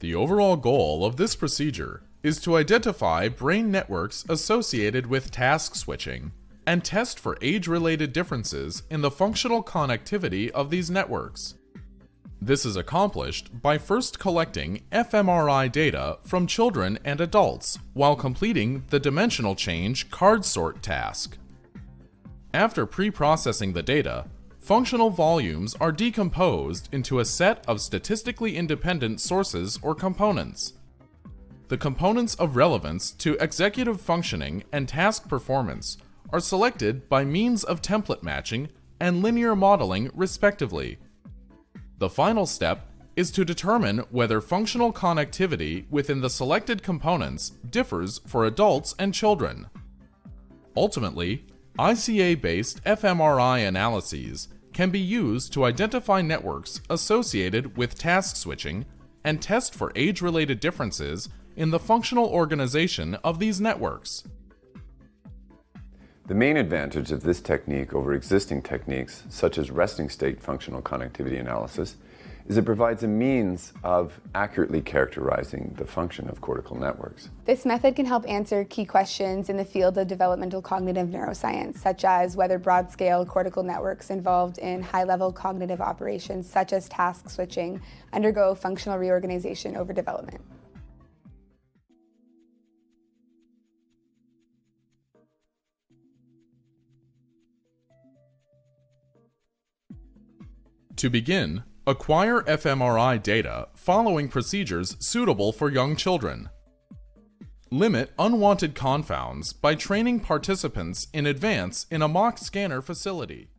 The overall goal of this procedure is to identify brain networks associated with task switching and test for age-related differences in the functional connectivity of these networks. This is accomplished by first collecting fMRI data from children and adults while completing the dimensional change card sort task. After pre-processing the data, functional volumes are decomposed into a set of statistically independent sources or components. The components of relevance to executive functioning and task performance are selected by means of template matching and linear modeling respectively. The final step is to determine whether functional connectivity within the selected components differs for adults and children. Ultimately, ICA-based fMRI analyses can be used to identify networks associated with task switching and test for age-related differences in the functional organization of these networks. The main advantage of this technique over existing techniques, such as resting state functional connectivity analysis, is it provides a means of accurately characterizing the function of cortical networks. This method can help answer key questions in the field of developmental cognitive neuroscience, such as whether broad-scale cortical networks involved in high-level cognitive operations, such as task switching, undergo functional reorganization over development. To begin, acquire fMRI data following procedures suitable for young children. Limit unwanted confounds by training participants in advance in a mock scanner facility.